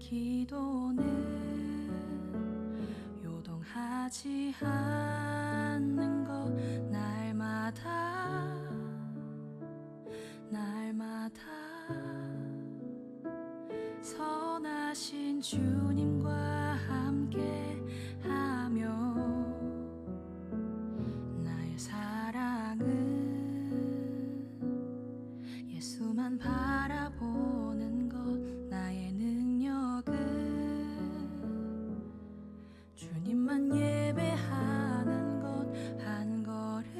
기도는 요동하지 않는 것 날마다 선하신 주님과 함께 하며 나의 사랑은 예수만 바라보는 것 나의 능력은 주님만 예배하는 것 한 걸음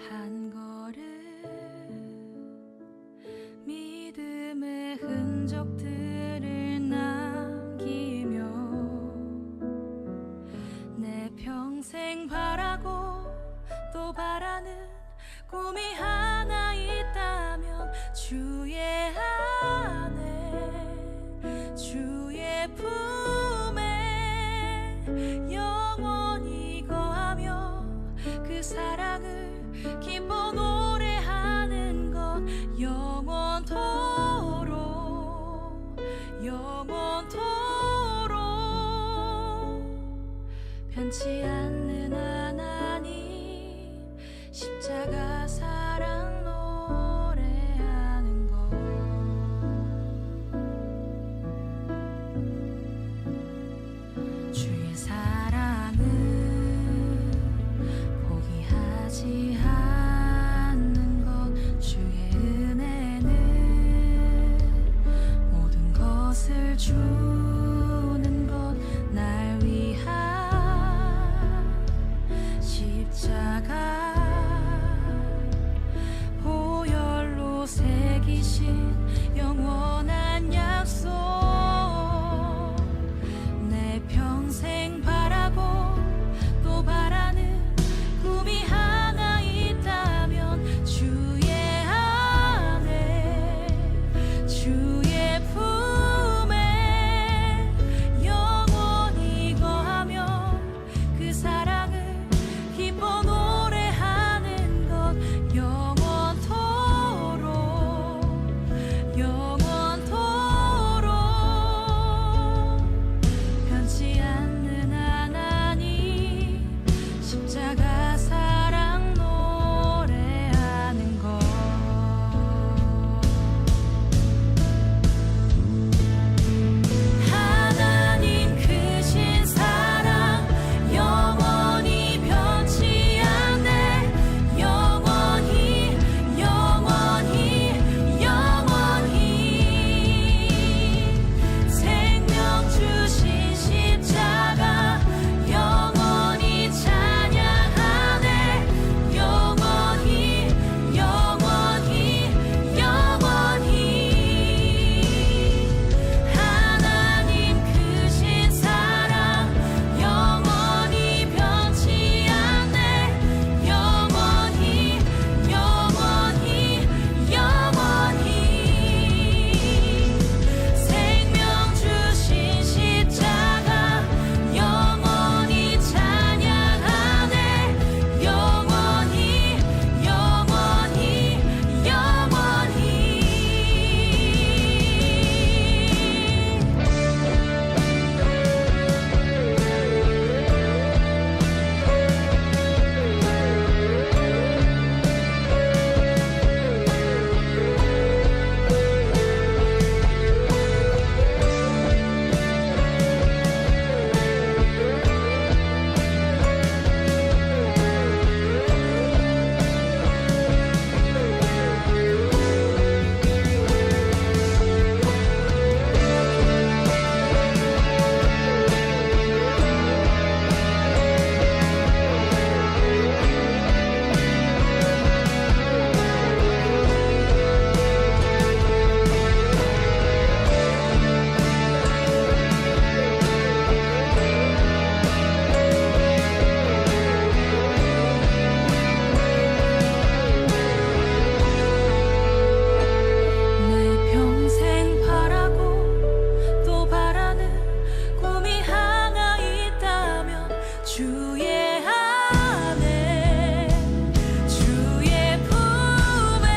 한 걸음 믿음의 흔적들을 남기며 내 평생 바라고 또 바라는 꿈이 하나 있다면 주의 안에 주의 품에 영원히 거하며 그 사랑을 기뻐 노래하는 것 영원토록 변치 않는 하나님 십자가 사랑 노래하는 것 주의 사랑은 포기하지 않는 것 주의 은혜는 모든 것을 주는 것 날 위한 십자가 보혈로 새기신 영원한 약속 내 평생 바라고 또 바라는 꿈이 하나 있다면 주의 안에 주의 품에 영원히 거하며 그 사랑을 기뻐 노래하는 것 영원토록 변치 않는 하나님 십자가 사랑 노래하는 것 하나님 크신 사랑 영원히 변치 않네 영원히 생명 주신 십자가 영원히 찬양하네 영원히 하나님 크신 사랑 영원히 변치 않네 영원히 생명 주신 십자가 영원히 찬양하네 영원히 내 평생 바라고 또 바라는 꿈이 하나 있다면 주의 안에 주의 품에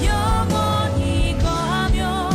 영원히 거하며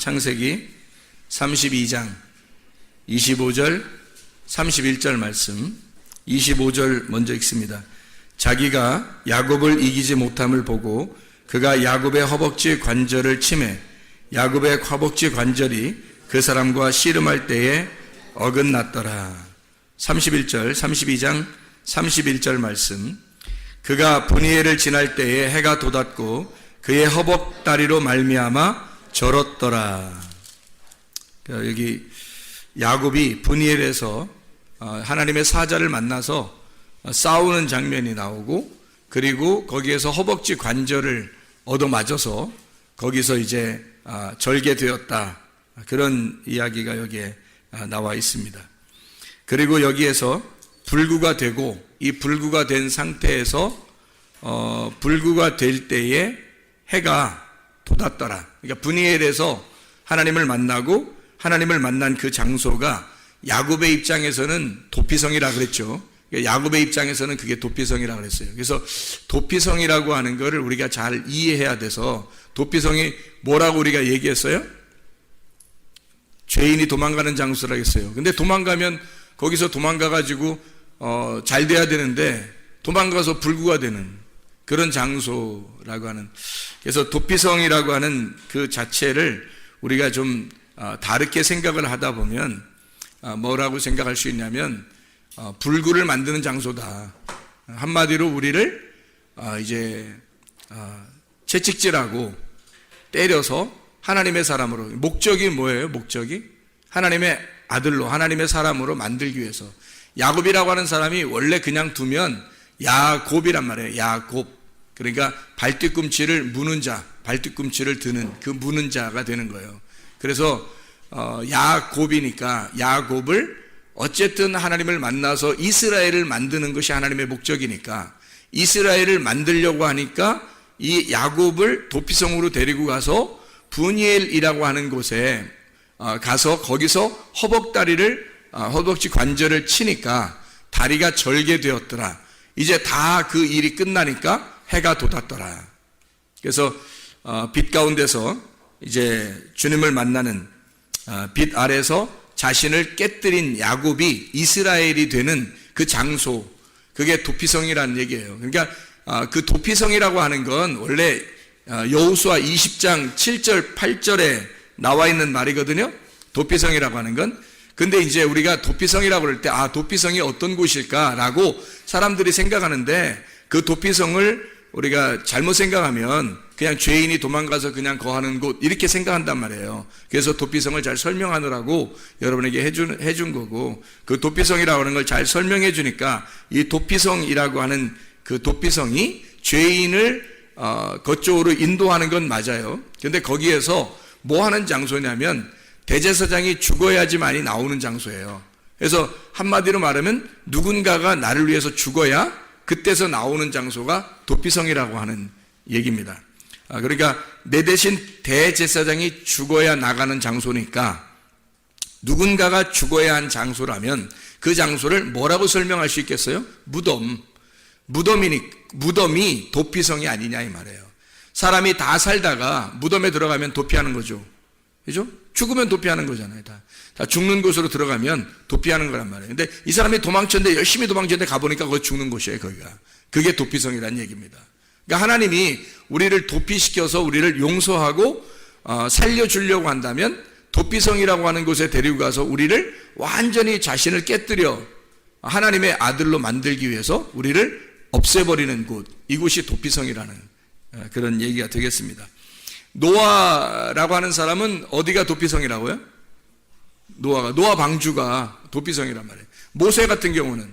창세기 32장 25절 31절 말씀. 25절 먼저 읽습니다. 자기가 야곱을 이기지 못함을 보고 그가 야곱의 허벅지 관절을 치매 야곱의 허벅지 관절이 그 사람과 씨름할 때에 어긋났더라. 31절 32장 31절 말씀. 그가 브니엘을 지날 때에 해가 돋았고 그의 허벅다리로 말미암아 절었더라. 여기 야곱이 브니엘에서 하나님의 사자를 만나서 싸우는 장면이 나오고, 그리고 거기에서 허벅지 관절을 얻어맞아서 거기서 이제 절개되었다. 그런 이야기가 여기에 나와 있습니다. 그리고 여기에서 불구가 되고, 이 불구가 된 상태에서 불구가 될 때에 해가 돋았더라. 그러니까 브니엘에서 하나님을 만나고, 하나님을 만난 그 장소가 야곱의 입장에서는 도피성이라 그랬죠. 야곱의 입장에서는 그게 도피성이라 그랬어요. 그래서 도피성이라고 하는 것을 우리가 잘 이해해야 돼서, 도피성이 뭐라고 우리가 얘기했어요? 죄인이 도망가는 장소라고 했어요. 근데 도망가면 거기서 도망가가지고 잘 돼야 되는데 도망가서 불구가 되는 그런 장소라고 하는, 그래서 도피성이라고 하는 그 자체를 우리가 좀 다르게 생각을 하다 보면 뭐라고 생각할 수 있냐면 불구를 만드는 장소다. 한마디로 우리를 이제 채찍질하고 때려서 하나님의 사람으로, 목적이 뭐예요? 목적이 하나님의 아들로, 하나님의 사람으로 만들기 위해서. 야곱이라고 하는 사람이 원래 그냥 두면 야곱이란 말이에요. 야곱. 그러니까 발뒤꿈치를 무는 자, 발뒤꿈치를 드는 그 무는 자가 되는 거예요. 그래서 야곱이니까 야곱을 어쨌든 하나님을 만나서 이스라엘을 만드는 것이 하나님의 목적이니까, 이스라엘을 만들려고 하니까 이 야곱을 도피성으로 데리고 가서 브니엘이라고 하는 곳에 가서 거기서 허벅지 관절을 치니까 다리가 절개되었더라. 이제 다 그 일이 끝나니까 해가 돋았더라. 그래서 빛 가운데서 이제 주님을 만나는, 빛 아래서 자신을 깨뜨린 야곱이 이스라엘이 되는 그 장소, 그게 도피성이라는 얘기예요. 그러니까 그 도피성이라고 하는 건 원래 여호수아 20장 7절 8절에 나와 있는 말이거든요. 도피성이라고 하는 건. 근데 이제 우리가 도피성이라고 그럴 때 도피성이 어떤 곳일까라고 사람들이 생각하는데, 그 도피성을 우리가 잘못 생각하면 그냥 죄인이 도망가서 그냥 거하는 곳 이렇게 생각한단 말이에요. 그래서 도피성을 잘 설명하느라고 여러분에게 해준 거고, 그 도피성이라고 하는 걸 잘 설명해 주니까 이 도피성이라고 하는 그 도피성이 죄인을 그쪽으로 인도하는 건 맞아요. 근데 거기에서 뭐 하는 장소냐면 대제사장이 죽어야지만이 나오는 장소예요. 그래서 한마디로 말하면 누군가가 나를 위해서 죽어야 그때서 나오는 장소가 도피성이라고 하는 얘기입니다. 그러니까 내 대신 대제사장이 죽어야 나가는 장소니까, 누군가가 죽어야 한 장소라면 그 장소를 뭐라고 설명할 수 있겠어요? 무덤이 도피성이 아니냐 이 말이에요. 사람이 다 살다가 무덤에 들어가면 도피하는 거죠. 그죠? 죽으면 도피하는 거잖아요. 다 죽는 곳으로 들어가면 도피하는 거란 말이에요. 근데 이 사람이 도망쳤는데, 열심히 도망쳤는데 가보니까 거기 죽는 곳이에요, 거기가. 그게 도피성이라는 얘기입니다. 그러니까 하나님이 우리를 도피시켜서 우리를 용서하고 살려주려고 한다면 도피성이라고 하는 곳에 데리고 가서 우리를 완전히 자신을 깨뜨려 하나님의 아들로 만들기 위해서 우리를 없애버리는 곳, 이곳이 도피성이라는 그런 얘기가 되겠습니다. 노아라고 하는 사람은 어디가 도피성이라고요? 노아 방주가 도피성이란 말이에요. 모세 같은 경우는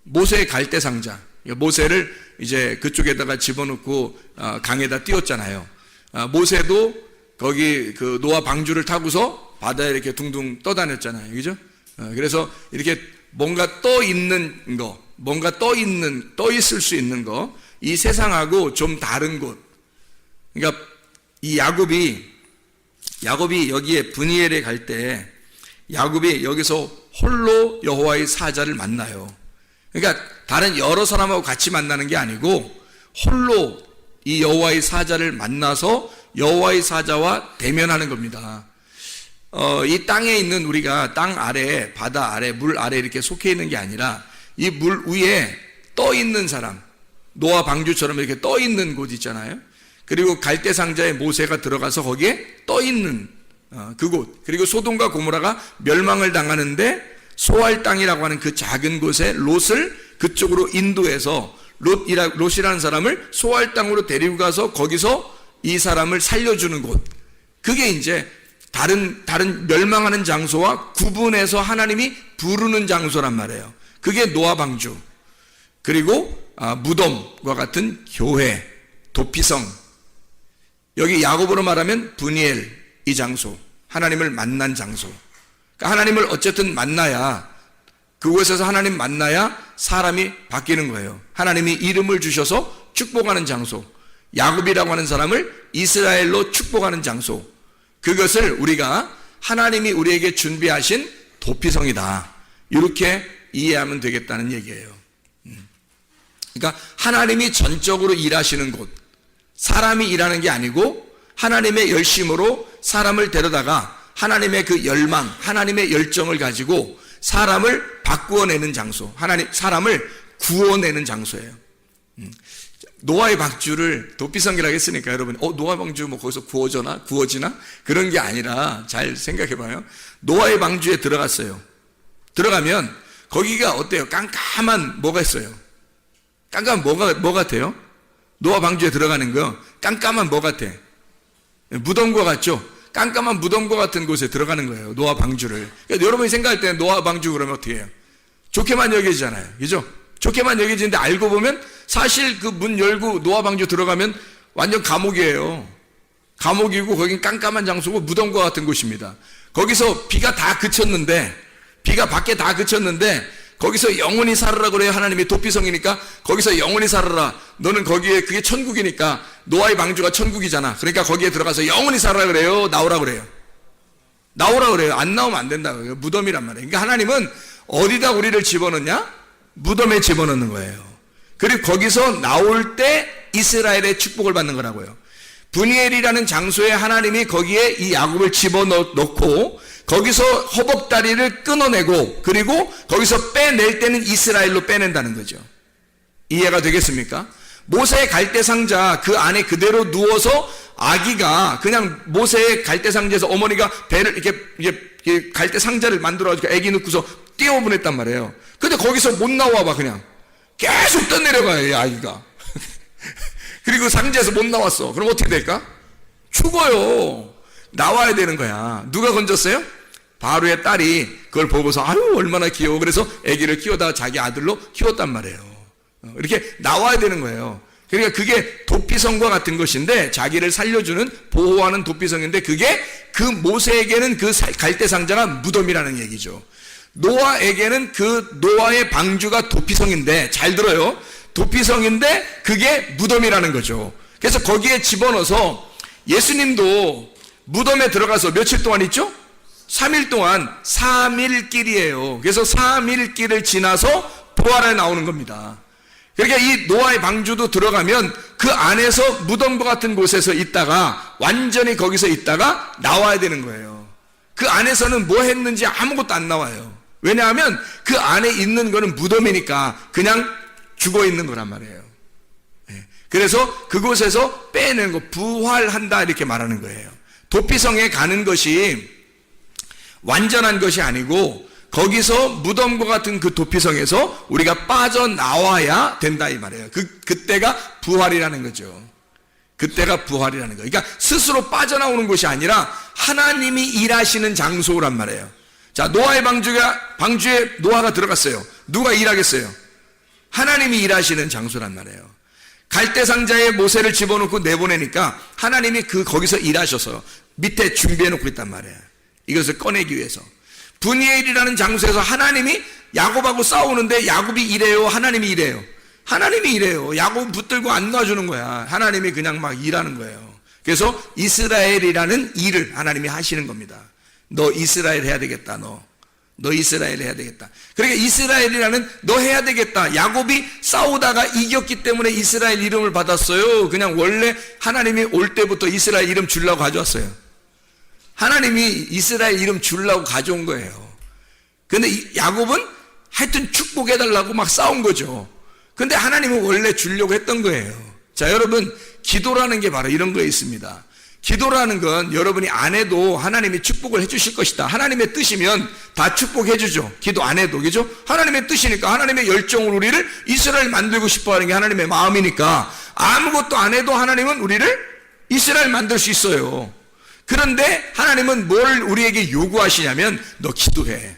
모세의 갈대상자, 모세를 이제 그쪽에다가 집어넣고 강에다 띄웠잖아요. 모세도 거기 그 노아 방주를 타고서 바다에 이렇게 둥둥 떠다녔잖아요. 그죠? 그래서 이렇게 뭔가 떠 있는 거, 뭔가 떠 있을 수 있는 거, 이 세상하고 좀 다른 곳. 그러니까 이 야곱이 여기에 브니엘에 갈 때 야곱이 여기서 홀로 여호와의 사자를 만나요. 그러니까 다른 여러 사람하고 같이 만나는 게 아니고 홀로 이 여호와의 사자를 만나서 여호와의 사자와 대면하는 겁니다. 이 땅에 있는 우리가 땅 아래, 바다 아래, 물 아래 이렇게 속해 있는 게 아니라 이 물 위에 떠 있는 사람, 노아 방주처럼 이렇게 떠 있는 곳 있잖아요. 그리고 갈대 상자에 모세가 들어가서 거기에 떠 있는 그곳, 그리고 소돔과 고모라가 멸망을 당하는데 소알 땅이라고 하는 그 작은 곳에 롯을 그쪽으로 인도해서 롯이라는 사람을 소알 땅으로 데리고 가서 거기서 이 사람을 살려주는 곳, 그게 이제 다른 멸망하는 장소와 구분해서 하나님이 부르는 장소란 말이에요. 그게 노아 방주. 그리고 무덤과 같은 교회, 도피성. 여기 야고보로 말하면 브니엘, 이 장소, 하나님을 만난 장소. 그러니까 하나님을 어쨌든 만나야, 그곳에서 하나님 만나야 사람이 바뀌는 거예요. 하나님이 이름을 주셔서 축복하는 장소, 야곱이라고 하는 사람을 이스라엘로 축복하는 장소, 그것을 우리가 하나님이 우리에게 준비하신 도피성이다, 이렇게 이해하면 되겠다는 얘기예요. 그러니까 하나님이 전적으로 일하시는 곳, 사람이 일하는 게 아니고 하나님의 열심으로 사람을 데려다가 하나님의 그 열망, 하나님의 열정을 가지고 사람을 바꾸어내는 장소, 사람을 구원내는 장소예요. 노아의 방주를 도피성이라고 했으니까 여러분, 노아 방주 뭐 거기서 구워지나? 그런 게 아니라 잘 생각해봐요. 노아의 방주에 들어갔어요. 들어가면 거기가 어때요? 깜깜한 뭐가 있어요? 깜깜한 뭐 같아요? 노아 방주에 들어가는 거 깜깜한 뭐 같아? 무덤과 같죠? 깜깜한 무덤과 같은 곳에 들어가는 거예요, 노아 방주를. 그러니까 여러분이 생각할 때는 노아 방주 그러면 어떻게 해요? 좋게만 여겨지잖아요, 그죠? 좋게만 여겨지는데 알고 보면 사실 그 문 열고 노아 방주 들어가면 완전 감옥이에요. 감옥이고 거긴 깜깜한 장소고 무덤과 같은 곳입니다. 거기서 비가 밖에 다 그쳤는데 거기서 영원히 살아라 그래요. 하나님이 도피성이니까 거기서 영원히 살아라. 너는 거기에, 그게 천국이니까, 노아의 방주가 천국이잖아. 그러니까 거기에 들어가서 영원히 살아라 그래요. 나오라 그래요. 안 나오면 안 된다고요. 무덤이란 말이에요. 그러니까 하나님은 어디다 우리를 집어넣냐? 무덤에 집어넣는 거예요. 그리고 거기서 나올 때 이스라엘의 축복을 받는 거라고요. 브니엘이라는 장소에 하나님이 거기에 이 야곱을 집어넣고 거기서 허벅다리를 끊어내고, 그리고 거기서 빼낼 때는 이스라엘로 빼낸다는 거죠. 이해가 되겠습니까? 모세의 갈대상자 그 안에 그대로 누워서 아기가 그냥 모세의 갈대상자에서 어머니가 배를 이렇게 갈대상자를 만들어가지고 아기 넣고서 띄워보냈단 말이에요. 근데 거기서 못 나와봐. 그냥 계속 떠내려가요, 이 아기가. 그리고 상자에서 못 나왔어. 그럼 어떻게 될까? 죽어요. 나와야 되는 거야. 누가 건졌어요? 바로의 딸이 그걸 보고서 아유 얼마나 귀여워. 그래서 아기를 키우다가 자기 아들로 키웠단 말이에요. 이렇게 나와야 되는 거예요. 그러니까 그게 도피성과 같은 것인데, 자기를 살려주는, 보호하는 도피성인데, 그게 그 모세에게는 그 갈대상자가 무덤이라는 얘기죠. 노아에게는 그 노아의 방주가 도피성인데, 잘 들어요, 도피성인데 그게 무덤이라는 거죠. 그래서 거기에 집어넣어서 예수님도 무덤에 들어가서 며칠 동안 있죠? 3일 동안 3일길이에요. 그래서 3일길을 지나서 부활에 나오는 겁니다. 그러니까 이 노아의 방주도 들어가면 그 안에서 무덤과 같은 곳에서 있다가 완전히 거기서 있다가 나와야 되는 거예요. 그 안에서는 뭐 했는지 아무것도 안 나와요. 왜냐하면 그 안에 있는 거는 무덤이니까 그냥 죽어 있는 거란 말이에요. 그래서 그곳에서 빼내는 거, 부활한다 이렇게 말하는 거예요. 도피성에 가는 것이 완전한 것이 아니고 거기서 무덤과 같은 그 도피성에서 우리가 빠져나와야 된다 이 말이에요. 그때가 부활이라는 거죠. 그때가 부활이라는 거예요. 그러니까 스스로 빠져나오는 것이 아니라 하나님이 일하시는 장소란 말이에요. 자, 노아의 방주에 노아가 들어갔어요. 누가 일하겠어요? 하나님이 일하시는 장소란 말이에요. 갈대상자에 모세를 집어넣고 내보내니까 하나님이 거기서 일하셔서 밑에 준비해 놓고 있단 말이에요. 이것을 꺼내기 위해서. 브니엘이라는 장소에서 하나님이 야곱하고 싸우는데 야곱이 이래요, 하나님이 이래요? 하나님이 이래요. 야곱 붙들고 안 놔주는 거야. 하나님이 그냥 막 일하는 거예요. 그래서 이스라엘이라는 일을 하나님이 하시는 겁니다. 너 이스라엘 해야 되겠다. 너 이스라엘 해야 되겠다. 그러니까 이스라엘이라는 너 해야 되겠다. 야곱이 싸우다가 이겼기 때문에 이스라엘 이름을 받았어요. 그냥 원래 하나님이 올 때부터 이스라엘 이름 주려고 가져왔어요. 하나님이 이스라엘 이름 주려고 가져온 거예요. 근데 야곱은 하여튼 축복해달라고 막 싸운 거죠. 근데 하나님은 원래 주려고 했던 거예요. 자, 여러분, 기도라는 게 바로 이런 거에 있습니다. 기도라는 건 여러분이 안 해도 하나님이 축복을 해주실 것이다. 하나님의 뜻이면 다 축복해 주죠. 기도 안 해도, 그죠? 하나님의 뜻이니까, 하나님의 열정으로 우리를 이스라엘 만들고 싶어 하는 게 하나님의 마음이니까 아무것도 안 해도 하나님은 우리를 이스라엘 만들 수 있어요. 그런데 하나님은 뭘 우리에게 요구하시냐면 너 기도해.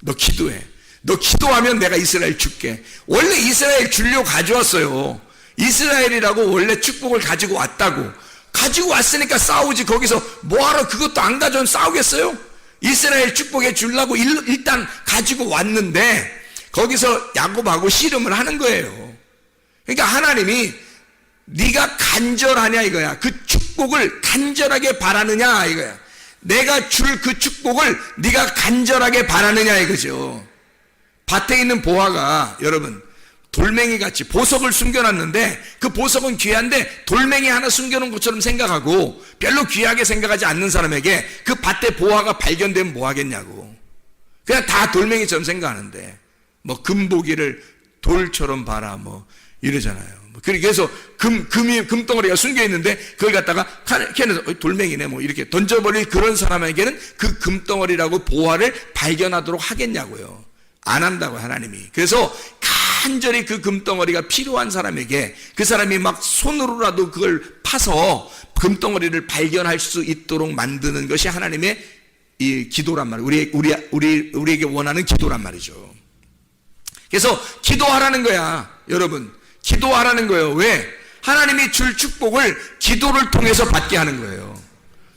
너 기도해. 너 기도하면 내가 이스라엘 줄게. 원래 이스라엘 주려고 가져왔어요. 이스라엘이라고 원래 축복을 가지고 왔다고. 가지고 왔으니까 싸우지. 거기서 뭐하러 그것도 안 가져온 싸우겠어요? 이스라엘 축복해 주려고 일단 가지고 왔는데 거기서 야곱하고 씨름을 하는 거예요. 그러니까 하나님이 네가 간절하냐 이거야. 그 축복을 간절하게 바라느냐 이거야. 내가 줄 그 축복을 네가 간절하게 바라느냐 이거죠. 밭에 있는 보화가 여러분 돌멩이같이 보석을 숨겨놨는데 그 보석은 귀한데 돌멩이 하나 숨겨놓은 것처럼 생각하고 별로 귀하게 생각하지 않는 사람에게 그 밭에 보화가 발견되면 뭐 하겠냐고. 그냥 다 돌멩이처럼 생각하는데 뭐 금보기를 돌처럼 봐라 뭐 이러잖아요. 그래서 금덩어리가 숨겨있는데 그걸 갖다가 캔에서 돌멩이네 뭐 이렇게 던져버릴 그런 사람에게는 그 금덩어리라고 보화를 발견하도록 하겠냐고요. 안 한다고 하나님이. 그래서 간절히 그 금덩어리가 필요한 사람에게 그 사람이 막 손으로라도 그걸 파서 금덩어리를 발견할 수 있도록 만드는 것이 하나님의 이 기도란 말이에요. 우리에게 원하는 기도란 말이죠. 그래서 기도하라는 거야. 여러분 기도하라는 거예요. 왜? 하나님이 줄 축복을 기도를 통해서 받게 하는 거예요.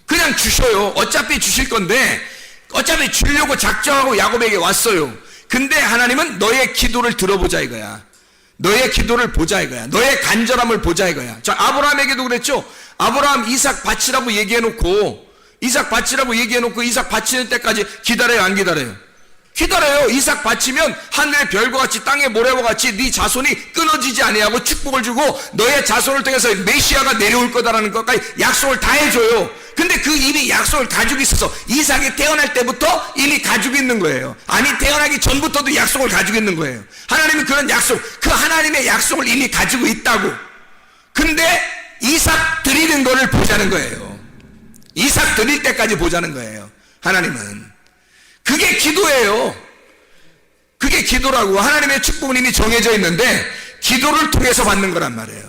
그냥 주셔요. 어차피 주실 건데 어차피 주려고 작정하고 야곱에게 왔어요. 근데 하나님은 너의 기도를 들어보자 이거야. 너의 기도를 보자 이거야. 너의 간절함을 보자 이거야. 자, 아브라함에게도 그랬죠. 아브라함 이삭 바치라고 얘기해놓고 이삭 바치는 때까지 기다려요 안 기다려요? 기다려요. 이삭 바치면 하늘의 별과 같이 땅의 모래와 같이 네 자손이 끊어지지 아니하고 축복을 주고 너의 자손을 통해서 메시아가 내려올 거다라는 것까지 약속을 다 해줘요. 근데 그 이미 약속을 가지고 있어서 이삭이 태어날 때부터 이미 가지고 있는 거예요. 아니 태어나기 전부터도 약속을 가지고 있는 거예요. 하나님은 그런 약속, 그 하나님의 약속을 이미 가지고 있다고. 근데 이삭 드리는 거를 보자는 거예요. 이삭 드릴 때까지 보자는 거예요. 하나님은 그게 기도예요. 그게 기도라고. 하나님의 축복은 이미 정해져 있는데 기도를 통해서 받는 거란 말이에요.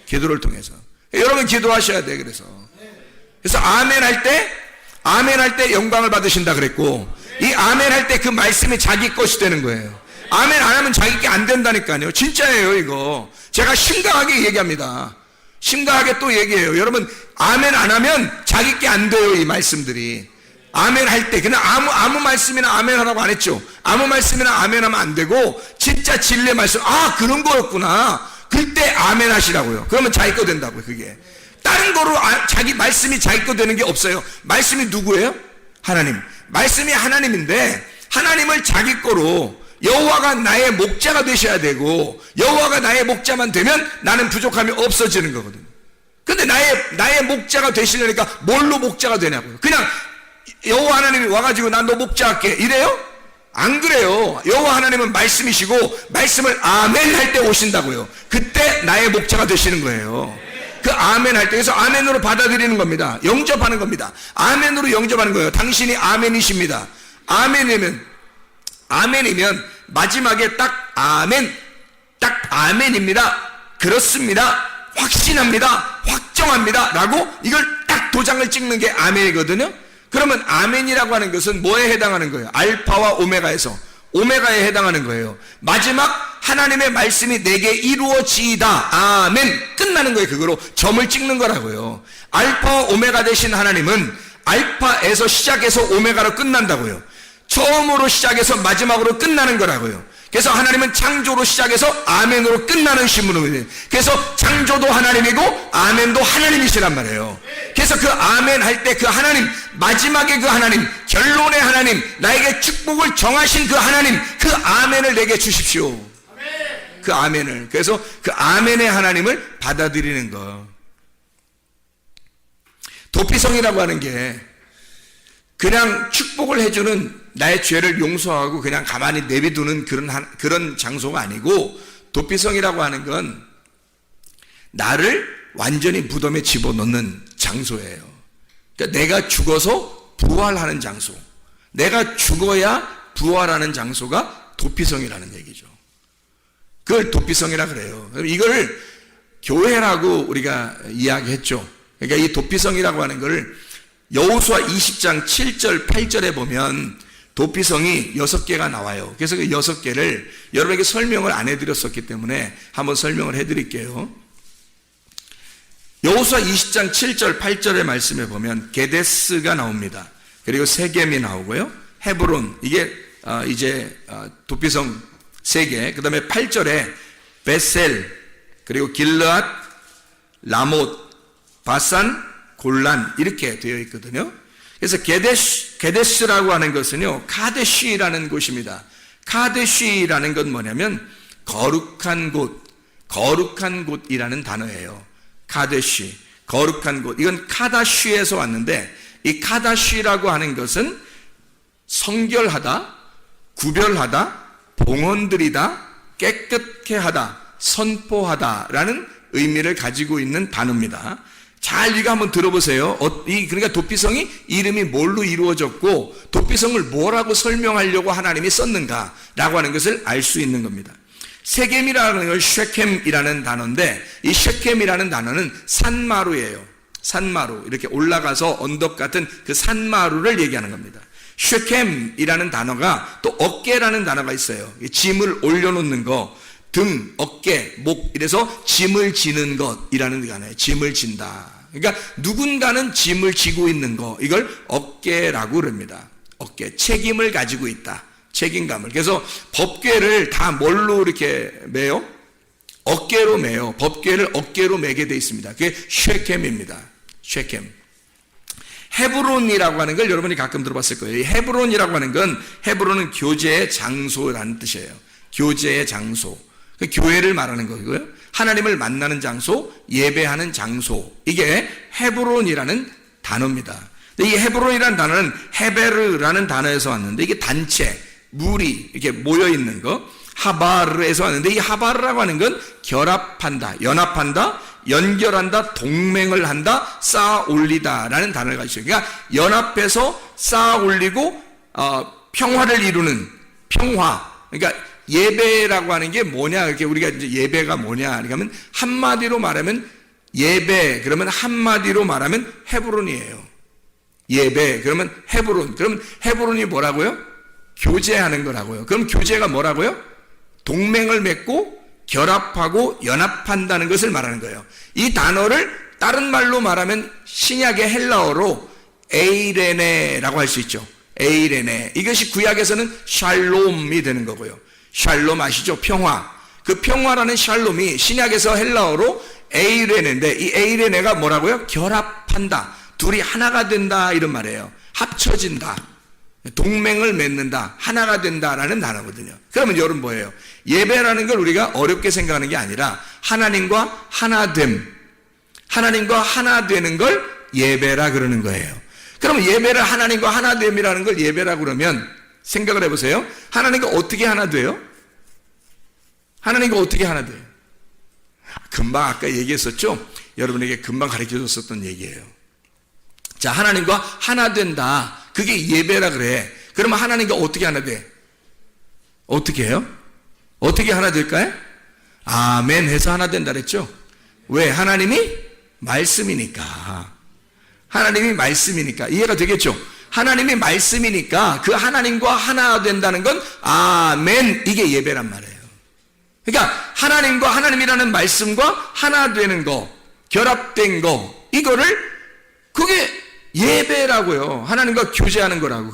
기도를 통해서. 여러분 기도하셔야 돼. 그래서 아멘 할 때 영광을 받으신다 그랬고 이 아멘 할 때 그 말씀이 자기 것이 되는 거예요. 아멘 안 하면 자기 게 안 된다니까요. 진짜예요 이거. 제가 심각하게 얘기합니다. 심각하게 또 얘기해요. 여러분 아멘 안 하면 자기 게 안 돼요. 이 말씀들이. 아멘 할 때 그냥 아무 말씀이나 아멘 하라고 안 했죠. 아무 말씀이나 아멘 하면 안 되고 진짜 진리의 말씀 그런 거였구나. 그때 아멘 하시라고요. 그러면 자기 거 된다고요. 그게 다른 거로 자기 말씀이 자기 거 되는 게 없어요. 말씀이 누구예요? 하나님. 말씀이 하나님인데 하나님을 자기 거로 여호와가 나의 목자가 되셔야 되고 여호와가 나의 목자만 되면 나는 부족함이 없어지는 거거든요. 근데 나의 목자가 되시려니까 뭘로 목자가 되냐고요. 그냥 여호와 하나님이 와가지고 난 너 목자 할게 이래요? 안 그래요. 여호와 하나님은 말씀이시고 말씀을 아멘 할 때 오신다고요. 그때 나의 목자가 되시는 거예요. 그 아멘 할 때. 그래서 아멘으로 받아들이는 겁니다. 영접하는 겁니다. 아멘으로 영접하는 거예요. 당신이 아멘이십니다. 아멘이면 마지막에 딱 아멘입니다. 그렇습니다. 확신합니다. 확정합니다. 라고 이걸 딱 도장을 찍는 게 아멘이거든요. 그러면 아멘이라고 하는 것은 뭐에 해당하는 거예요? 알파와 오메가에서 오메가에 해당하는 거예요. 마지막 하나님의 말씀이 내게 이루어지이다. 아멘. 끝나는 거예요. 그거로 점을 찍는 거라고요. 알파와 오메가 되신 하나님은 알파에서 시작해서 오메가로 끝난다고요. 처음으로 시작해서 마지막으로 끝나는 거라고요. 그래서 하나님은 창조로 시작해서 아멘으로 끝나는 신분이에요. 그래서 창조도 하나님이고 아멘도 하나님이시란 말이에요. 그래서 그 아멘 할 때 그 하나님, 마지막에 그 하나님, 결론의 하나님, 나에게 축복을 정하신 그 하나님, 그 아멘을 내게 주십시오. 그 아멘을. 그래서 그 아멘의 하나님을 받아들이는 거. 도피성이라고 하는 게 그냥 축복을 해주는, 나의 죄를 용서하고 그냥 가만히 내비두는 그런 장소가 아니고, 도피성이라고 하는 건 나를 완전히 무덤에 집어넣는 장소예요. 그러니까 내가 죽어서 부활하는 장소, 내가 죽어야 부활하는 장소가 도피성이라는 얘기죠. 그걸 도피성이라 그래요. 이걸 교회라고 우리가 이야기했죠. 그러니까 이 도피성이라고 하는 걸 여호수아 20장 7절 8절에 보면 도피성이 6개가 나와요. 그래서 그 6개를 여러분에게 설명을 안 해드렸었기 때문에 한번 설명을 해드릴게요. 여호수아 20장 7절 8절의 말씀에 보면 게데스가 나옵니다. 그리고 세겜이 나오고요, 헤브론, 이게 이제 도피성 3개. 그 다음에 8절에 베셀, 그리고 길르앗, 라못, 바산, 골란, 이렇게 되어 있거든요. 그래서 게데스라고 하는 것은요, 카데시라는 곳입니다. 카데시라는 건 뭐냐면 거룩한 곳, 거룩한 곳이라는 단어예요. 카데시, 거룩한 곳. 이건 카다시에서 왔는데, 이 카다시라고 하는 것은 성결하다, 구별하다, 봉헌드리다, 깨끗게 하다, 선포하다라는 의미를 가지고 있는 단어입니다. 잘 이거 한번 들어보세요. 그러니까 도피성이 이름이 뭘로 이루어졌고 도피성을 뭐라고 설명하려고 하나님이 썼는가라고 하는 것을 알 수 있는 겁니다. 세겜이라는 걸 쉐켐이라는 단어인데, 이 쉐켐이라는 단어는 산마루예요. 산마루, 이렇게 올라가서 언덕 같은 그 산마루를 얘기하는 겁니다. 쉐켐이라는 단어가 또 어깨라는 단어가 있어요. 짐을 올려놓는 거, 등, 어깨, 목, 이래서 짐을 지는 것이라는 단어예요. 짐을 진다. 그러니까 누군가는 짐을 지고 있는 거, 이걸 어깨라고 그럽니다. 어깨, 책임을 가지고 있다. 책임감을. 그래서 법궤를 다 뭘로 이렇게 매요? 어깨로 매요. 법궤를 어깨로 매게 돼 있습니다. 그게 쉐켐입니다. 쉐켐. 헤브론이라고 하는 걸 여러분이 가끔 들어봤을 거예요. 이 헤브론이라고 하는 건, 헤브론은 교제의 장소라는 뜻이에요. 교제의 장소. 그 교회를 말하는 거고요. 하나님을 만나는 장소, 예배하는 장소. 이게 헤브론이라는 단어입니다. 이 헤브론이라는 단어는 헤베르라는 단어에서 왔는데, 이게 단체, 무리, 이렇게 모여 있는 거. 하바르에서 왔는데, 이 하바르라고 하는 건 결합한다, 연합한다, 연결한다, 동맹을 한다, 쌓아 올리다라는 단어를 가지고 있어요. 그러니까 연합해서 쌓아 올리고 평화를 이루는 평화. 그러니까 예배라고 하는 게 뭐냐? 이렇게 우리가 이제 예배가 뭐냐? 그러면 한마디로 말하면 예배, 그러면 한마디로 말하면 헤브론이에요. 예배, 그러면 헤브론. 그러면 헤브론이 뭐라고요? 교제하는 거라고요. 그럼 교제가 뭐라고요? 동맹을 맺고 결합하고 연합한다는 것을 말하는 거예요. 이 단어를 다른 말로 말하면 신약의 헬라어로 에이레네라고 할 수 있죠. 에이레네. 이것이 구약에서는 샬롬이 되는 거고요. 샬롬 아시죠? 평화. 그 평화라는 샬롬이 신약에서 헬라어로 에이레네인데, 이 에이레네가 뭐라고요? 결합한다. 둘이 하나가 된다, 이런 말이에요. 합쳐진다. 동맹을 맺는다. 하나가 된다라는 단어거든요. 그러면 여러분 뭐예요? 예배라는 걸 우리가 어렵게 생각하는 게 아니라 하나님과 하나됨, 하나님과 하나 되는 걸 예배라 그러는 거예요. 그러면 예배를 하나님과 하나됨이라는 걸 예배라고 그러면 생각을 해보세요. 하나님과 어떻게 하나 돼요? 하나님과 어떻게 하나 돼요? 금방 아까 얘기했었죠? 여러분에게 금방 가르쳐 줬었던 얘기예요. 자, 하나님과 하나 된다. 그게 예배라 그래. 그러면 하나님과 어떻게 하나 돼? 어떻게 해요? 어떻게 하나 될까요? 아멘 해서 하나 된다 그랬죠? 왜? 하나님이 말씀이니까. 하나님이 말씀이니까. 이해가 되겠죠? 하나님이 말씀이니까 그 하나님과 하나 된다는 건 아멘, 이게 예배란 말이에요. 그러니까 하나님과 하나님이라는 말씀과 하나 되는 거, 결합된 거, 이거를, 그게 예배라고요. 하나님과 교제하는 거라고.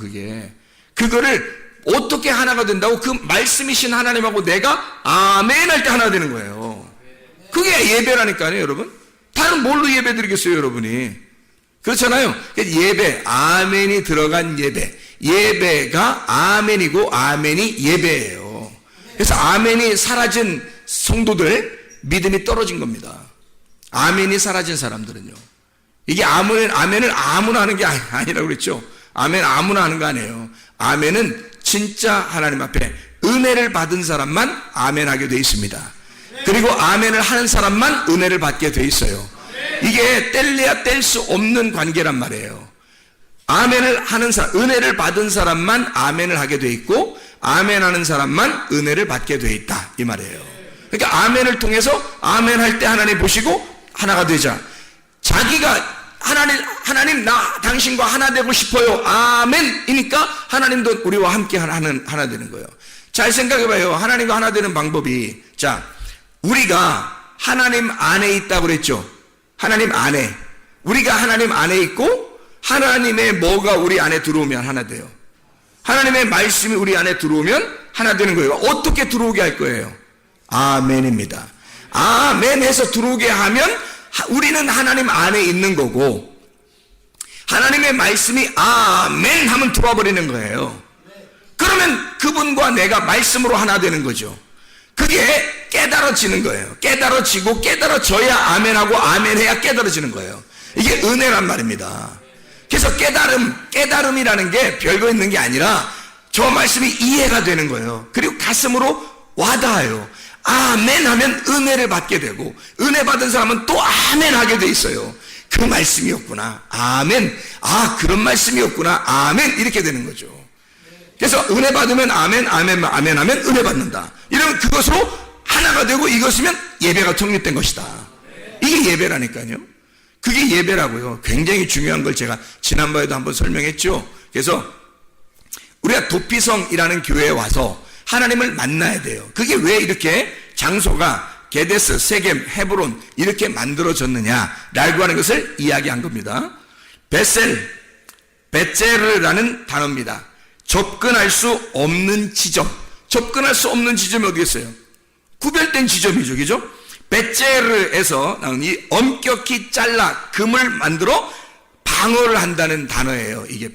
그거를 어떻게 하나가 된다고? 그 말씀이신 하나님하고 내가 아멘 할 때 하나 되는 거예요. 그게 예배라니까요, 여러분. 다른 뭘로 예배 드리겠어요, 여러분이? 그렇잖아요. 예배, 아멘이 들어간 예배. 예배가 아멘이고 아멘이 예배예요. 그래서 아멘이 사라진 성도들, 믿음이 떨어진 겁니다. 아멘이 사라진 사람들은요. 이게 아멘을 아무나 하는 게 아니라고 그랬죠. 아멘 아무나 하는 거 아니에요. 아멘은 진짜 하나님 앞에 은혜를 받은 사람만 아멘 하게 돼 있습니다. 그리고 아멘을 하는 사람만 은혜를 받게 돼 있어요. 이게 뗄래야 뗄 수 없는 관계란 말이에요. 아멘을 하는 사람, 은혜를 받은 사람만 아멘을 하게 돼 있고, 아멘 하는 사람만 은혜를 받게 돼 있다, 이 말이에요. 그러니까 아멘을 통해서 아멘 할 때 하나님 보시고 하나가 되자. 자기가 하나님 나 당신과 하나 되고 싶어요, 아멘이니까 하나님도 우리와 함께 하나 되는 거예요. 잘 생각해봐요. 하나님과 하나 되는 방법이, 자, 우리가 하나님 안에 있다고 그랬죠. 하나님 안에, 우리가 하나님 안에 있고 하나님의 뭐가 우리 안에 들어오면 하나 돼요. 하나님의 말씀이 우리 안에 들어오면 하나 되는 거예요. 어떻게 들어오게 할 거예요? 아멘입니다. 아멘 해서 들어오게 하면 우리는 하나님 안에 있는 거고, 하나님의 말씀이 아멘 하면 들어와 버리는 거예요. 그러면 그분과 내가 말씀으로 하나 되는 거죠. 그게 깨달아지는 거예요. 깨달아지고 깨달아져야 아멘하고 아멘해야 깨달아지는 거예요. 이게 은혜란 말입니다. 그래서 깨달음이라는 게 별거 있는 게 아니라 저 말씀이 이해가 되는 거예요. 그리고 가슴으로 와닿아요. 아멘 하면 은혜를 받게 되고, 은혜 받은 사람은 또 아멘 하게 돼 있어요. 그 말씀이었구나, 아멘. 아, 그런 말씀이었구나, 아멘. 이렇게 되는 거죠. 그래서 은혜 받으면 아멘, 아멘, 아멘 하면 은혜 받는다. 이러면 그것으로 하나가 되고 이것이면 예배가 성립된 것이다. 이게 예배라니까요. 그게 예배라고요. 굉장히 중요한 걸 제가 지난번에도 한번 설명했죠. 그래서 우리가 도피성이라는 교회에 와서 하나님을 만나야 돼요. 그게 왜 이렇게 장소가 게데스, 세겜, 헤브론 이렇게 만들어졌느냐라고 하는 것을 이야기한 겁니다. 베셀르라는 단어입니다. 접근할 수 없는 지점. 접근할 수 없는 지점이 어디겠어요? 구별된 지점이죠, 그죠? 베젤에서 나온 이 엄격히 잘라 금을 만들어 방어를 한다는 단어예요. 이게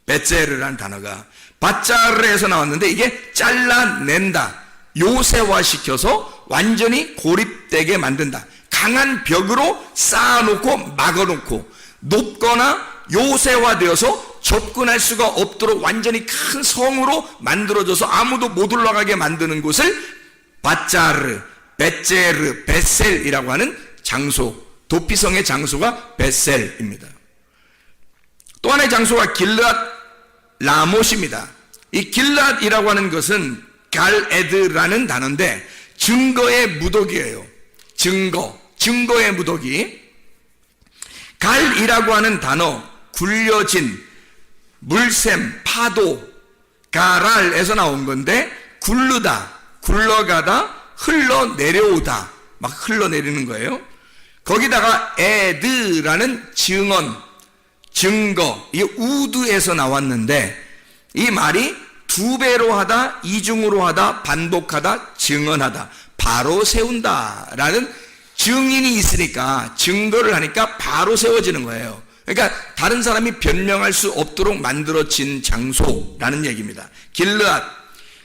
베젤이라는 단어가 바짜르에서 나왔는데, 이게 잘라낸다, 요새화시켜서 완전히 고립되게 만든다. 강한 벽으로 쌓아놓고 막아놓고 높거나 요새화되어서 접근할 수가 없도록 완전히 큰 성으로 만들어져서 아무도 못 올라가게 만드는 곳을 바짜르, 베제르, 베셀이라고 하는 장소, 도피성의 장소가 베셀입니다. 또 하나의 장소가 길르앗 라못입니다. 이 길르앗이라고 하는 것은 갈에드라는 단어인데 증거의 무더기예요. 증거의 무더기. 갈이라고 하는 단어, 굴려진, 물샘, 파도, 가랄에서 나온 건데, 굴르다, 굴러가다, 흘러내려오다, 막 흘러내리는 거예요. 거기다가 에드라는 증거, 이게 우드에서 나왔는데, 이 말이 두 배로 하다, 이중으로 하다, 반복하다, 증언하다, 바로 세운다라는 증인이 있으니까, 증거를 하니까 바로 세워지는 거예요. 그러니까 다른 사람이 변명할 수 없도록 만들어진 장소라는 얘기입니다. 길르앗.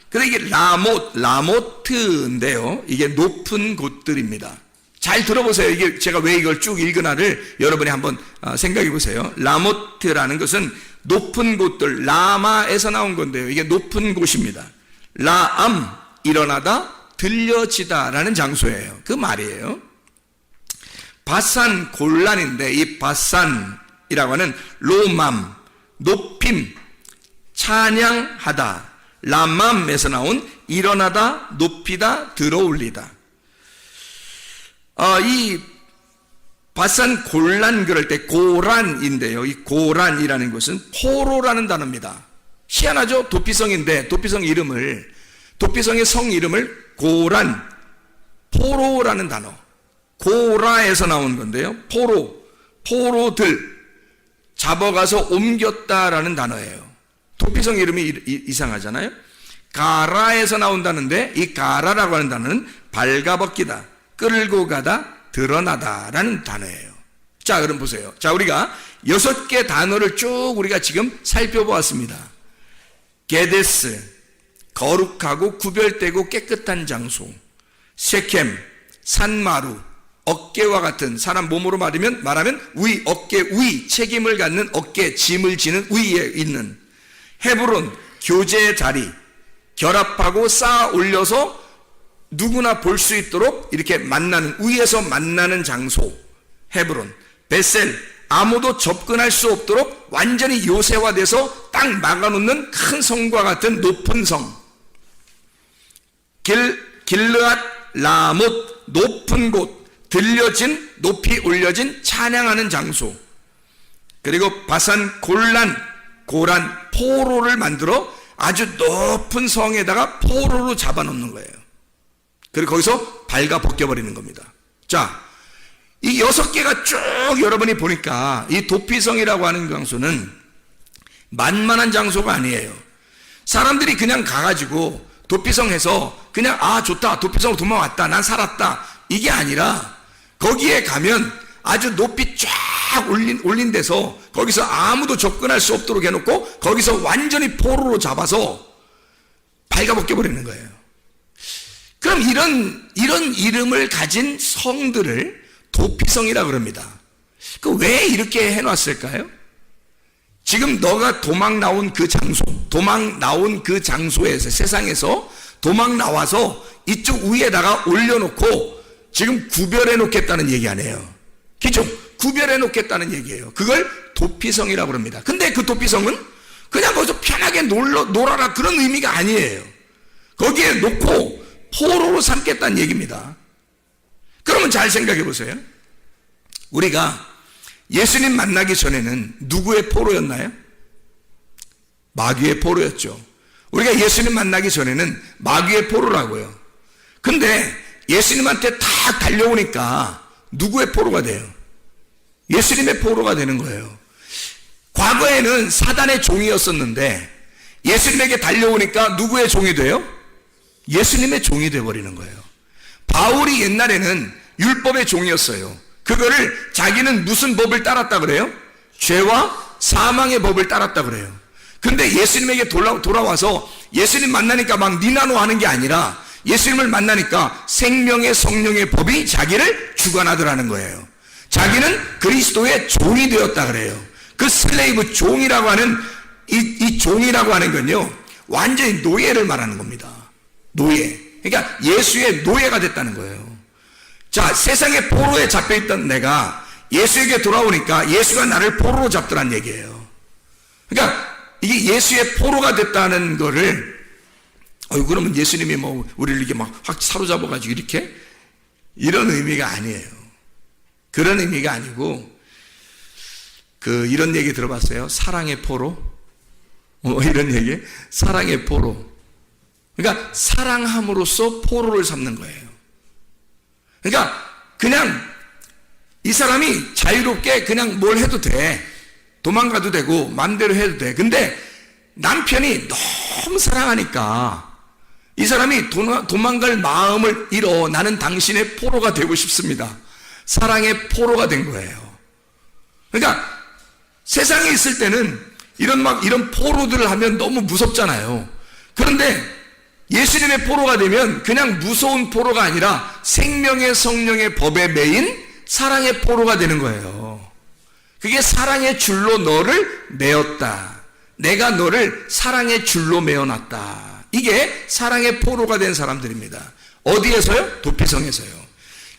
근데 이게 라모트인데요. 이게 높은 곳들입니다. 잘 들어보세요. 이게 제가 왜 이걸 쭉 읽으나를 여러분이 한번 생각해 보세요. 라모트라는 것은 높은 곳들, 라마에서 나온 건데요. 이게 높은 곳입니다. 라암, 일어나다, 들려지다라는 장소예요. 그 말이에요. 바산 골란인데, 이 바산이라고 하는 로맘, 높임, 찬양하다, 라맘에서 나온 일어나다, 높이다, 들어올리다. 이 바산 골란 그럴 때 고란인데요. 이 고란이라는 것은 포로라는 단어입니다. 희한하죠? 도피성인데 도피성의 성 이름을 고란, 포로라는 단어, 고라에서 나온 건데요. 포로들 잡아가서 옮겼다라는 단어예요. 도피성 이름이 이상하잖아요. 가라에서 나온다는데 이 가라라고 하는 단어는 발가벗기다, 끌고 가다, 드러나다라는 단어예요. 자, 그럼 보세요. 자, 우리가 6개 단어를 쭉 우리가 지금 살펴보았습니다. 게데스, 거룩하고 구별되고 깨끗한 장소. 세켐, 산마루, 어깨와 같은, 사람 몸으로 말하면 위, 어깨 위, 책임을 갖는 어깨, 짐을 지는 위에 있는. 헤브론, 교제의 자리, 결합하고 쌓아 올려서 누구나 볼 수 있도록 이렇게 만나는, 위에서 만나는 장소. 헤브론. 베셀, 아무도 접근할 수 없도록 완전히 요새화돼서 딱 막아놓는 큰 성과 같은 높은 성. 길르앗 라못, 높은 곳, 들려진, 높이 올려진 찬양하는 장소. 그리고 바산 고란, 포로를 만들어 아주 높은 성에다가 포로로 잡아놓는 거예요. 그리고 거기서 발가 벗겨버리는 겁니다. 자, 이 6개가 쭉 여러분이 보니까 이 도피성이라고 하는 장소는 만만한 장소가 아니에요. 사람들이 그냥 가가지고 도피성에서 그냥 좋다, 도피성으로 도망왔다, 난 살았다, 이게 아니라 거기에 가면 아주 높이 쫙 올린 데서 거기서 아무도 접근할 수 없도록 해놓고 거기서 완전히 포로로 잡아서 발가벗겨버리는 거예요. 그럼 이런 이름을 가진 성들을 도피성이라고 그럽니다. 왜 이렇게 해놨을까요? 지금 너가 도망 나온 그 장소에서, 세상에서 도망 나와서 이쪽 위에다가 올려놓고 지금 구별해 놓겠다는 얘기 아니에요. 그죠? 구별해 놓겠다는 얘기예요. 그걸 도피성이라고 그럽니다. 근데 그 도피성은 그냥 거기서 편하게 놀아라 그런 의미가 아니에요. 거기에 놓고 포로로 삼겠다는 얘기입니다. 그러면 잘 생각해 보세요. 우리가 예수님 만나기 전에는 누구의 포로였나요? 마귀의 포로였죠. 우리가 예수님 만나기 전에는 마귀의 포로라고요. 근데 예수님한테 딱 달려오니까 누구의 포로가 돼요? 예수님의 포로가 되는 거예요. 과거에는 사단의 종이었었는데 예수님에게 달려오니까 누구의 종이 돼요? 예수님의 종이 되어버리는 거예요. 바울이 옛날에는 율법의 종이었어요. 그거를 자기는 무슨 법을 따랐다 그래요? 죄와 사망의 법을 따랐다 그래요. 근데 예수님에게 돌아와서 예수님 만나니까 막 니나노 하는 게 아니라 예수님을 만나니까 생명의 성령의 법이 자기를 주관하더라는 거예요. 자기는 그리스도의 종이 되었다 그래요. 그 슬레이브 종이라고 하는 이 종이라고 하는 건요, 완전히 노예를 말하는 겁니다. 노예. 그러니까 예수의 노예가 됐다는 거예요. 자, 세상의 포로에 잡혀있던 내가 예수에게 돌아오니까 예수가 나를 포로로 잡더란 얘기예요. 그러니까 이게 예수의 포로가 됐다는 거를 그러면 예수님이 뭐 우리를 이렇게 막 확 사로잡아가지고 이렇게, 이런 의미가 아니에요. 그런 의미가 아니고 이런 얘기 들어봤어요? 사랑의 포로? 이런 얘기? 사랑의 포로. 그러니까 사랑함으로써 포로를 삼는 거예요. 그러니까 그냥 이 사람이 자유롭게 그냥 뭘 해도 돼. 도망가도 되고 마음대로 해도 돼. 근데 남편이 너무 사랑하니까 이 사람이 도망갈 마음을 잃어 나는 당신의 포로가 되고 싶습니다. 사랑의 포로가 된 거예요. 그러니까 세상에 있을 때는 이런 포로들을 하면 너무 무섭잖아요. 그런데 예수님의 포로가 되면 그냥 무서운 포로가 아니라 생명의 성령의 법에 매인 사랑의 포로가 되는 거예요. 그게 사랑의 줄로 너를 메었다. 내가 너를 사랑의 줄로 메어놨다. 이게 사랑의 포로가 된 사람들입니다. 어디에서요? 도피성에서요.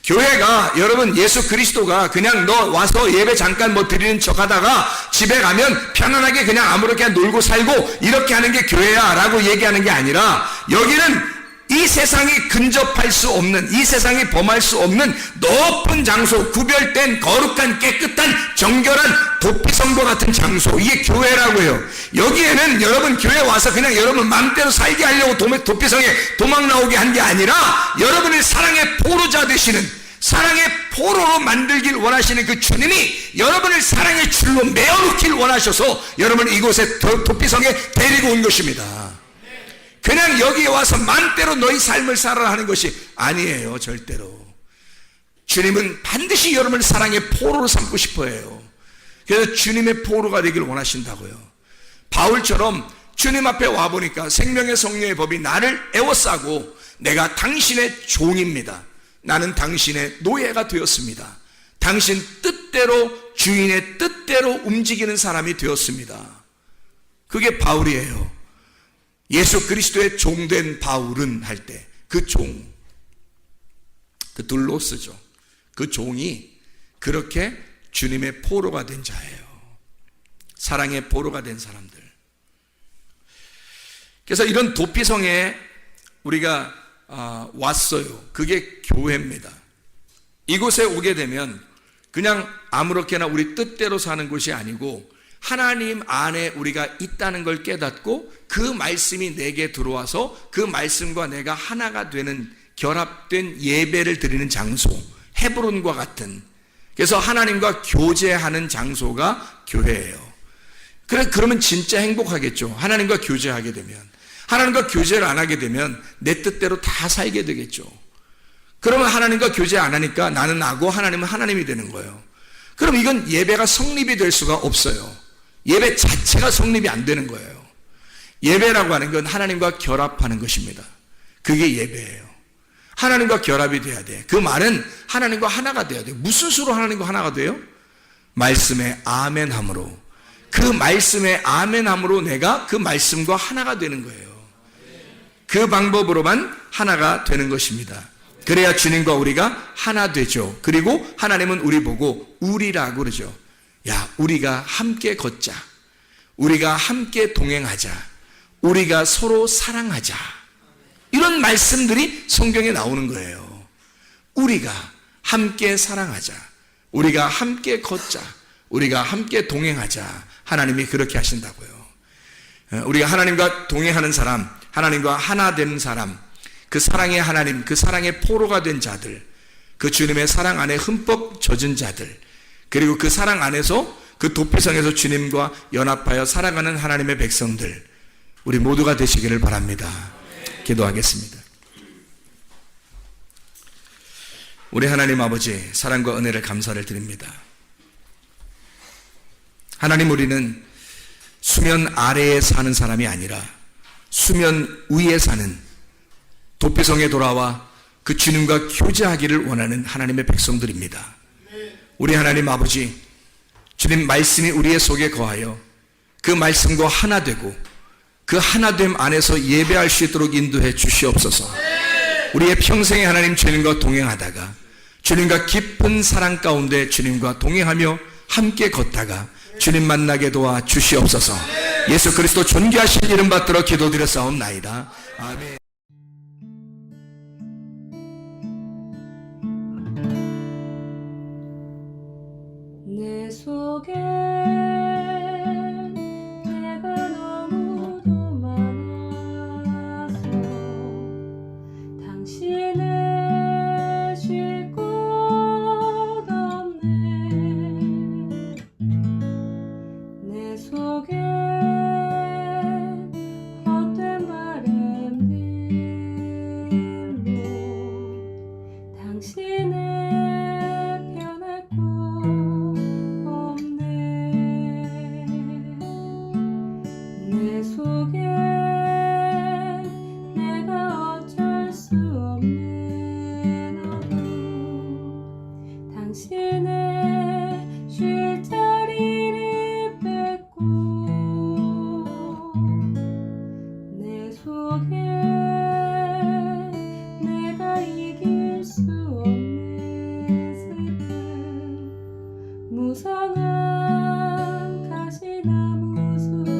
교회가, 여러분, 예수 그리스도가 그냥 너 와서 예배 잠깐 드리는 척 하다가 집에 가면 편안하게 그냥 아무렇게나 놀고 살고 이렇게 하는 게 교회야 라고 얘기하는 게 아니라, 여기는 이 세상이 근접할 수 없는, 이 세상이 범할 수 없는 높은 장소, 구별된 거룩한 깨끗한 정결한 도피성과 같은 장소, 이게 교회라고요. 여기에는 여러분 교회 와서 그냥 여러분 마음대로 살게 하려고 도피성에 도망 나오게 한 게 아니라 여러분의 사랑의 포로자 되시는, 사랑의 포로로 만들길 원하시는 그 주님이 여러분을 사랑의 줄로 메어놓길 원하셔서 여러분을 이곳에 도피성에 데리고 온 것입니다. 그냥 여기에 와서 맘대로 너희 삶을 살아라 하는 것이 아니에요. 절대로. 주님은 반드시 여러분을 사랑의 포로로 삼고 싶어 해요. 그래서 주님의 포로가 되길 원하신다고요. 바울처럼 주님 앞에 와보니까 생명의 성령의 법이 나를 에워싸고 내가 당신의 종입니다. 나는 당신의 노예가 되었습니다. 당신 뜻대로, 주인의 뜻대로 움직이는 사람이 되었습니다. 그게 바울이에요. 예수 그리스도의 종된 바울은 할 때 그 종, 그 둘로스죠. 그 종이 그렇게 주님의 포로가 된 자예요. 사랑의 포로가 된 사람들. 그래서 이런 도피성에 우리가 왔어요. 그게 교회입니다. 이곳에 오게 되면 그냥 아무렇게나 우리 뜻대로 사는 곳이 아니고 하나님 안에 우리가 있다는 걸 깨닫고 그 말씀이 내게 들어와서 그 말씀과 내가 하나가 되는 결합된 예배를 드리는 장소, 헤브론과 같은, 그래서 하나님과 교제하는 장소가 교회예요. 그러면 진짜 행복하겠죠. 하나님과 교제하게 되면. 하나님과 교제를 안 하게 되면 내 뜻대로 다 살게 되겠죠. 그러면 하나님과 교제 안 하니까 나는 나고 하나님은 하나님이 되는 거예요. 그럼 이건 예배가 성립이 될 수가 없어요. 예배 자체가 성립이 안 되는 거예요. 예배라고 하는 건 하나님과 결합하는 것입니다. 그게 예배예요. 하나님과 결합이 돼야 돼. 그 말은 하나님과 하나가 돼야 돼요. 무슨 수로 하나님과 하나가 돼요? 말씀에 아멘함으로. 그 말씀에 아멘함으로 내가 그 말씀과 하나가 되는 거예요. 그 방법으로만 하나가 되는 것입니다. 그래야 주님과 우리가 하나 되죠. 그리고 하나님은 우리 보고 우리라고 그러죠. 야, 우리가 함께 걷자. 우리가 함께 동행하자. 우리가 서로 사랑하자. 이런 말씀들이 성경에 나오는 거예요. 우리가 함께 사랑하자. 우리가 함께 걷자. 우리가 함께 동행하자. 하나님이 그렇게 하신다고요. 우리가 하나님과 동행하는 사람, 하나님과 하나 된 사람, 그 사랑의 하나님, 그 사랑의 포로가 된 자들, 그 주님의 사랑 안에 흠뻑 젖은 자들, 그리고 그 사랑 안에서 그 도피성에서 주님과 연합하여 살아가는 하나님의 백성들, 우리 모두가 되시기를 바랍니다. 기도하겠습니다. 우리 하나님 아버지, 사랑과 은혜를 감사를 드립니다. 하나님, 우리는 수면 아래에 사는 사람이 아니라 수면 위에 사는, 도피성에 돌아와 그 주님과 교제하기를 원하는 하나님의 백성들입니다. 우리 하나님 아버지, 주님 말씀이 우리의 속에 거하여 그 말씀과 하나 되고 그 하나됨 안에서 예배할 수 있도록 인도해 주시옵소서. 우리의 평생에 하나님 주님과 동행하다가 주님과 깊은 사랑 가운데 주님과 동행하며 함께 걷다가 주님 만나게 도와 주시옵소서. 예수 그리스도 존귀하신 이름 받들어 기도드렸사옵나이다. 아멘. 내 속에 내가 너무도 많아서 당신을 쉴 곳 없네. 내 속에 헛된 바램들로 당신을 변할 곳 내 속에 내가 어쩔 수 없는 어둠, 당신의 쉴 자리를 뺏고 내 속에 내가 이길 수 없는 슬픔, 무성한 가시나무 숲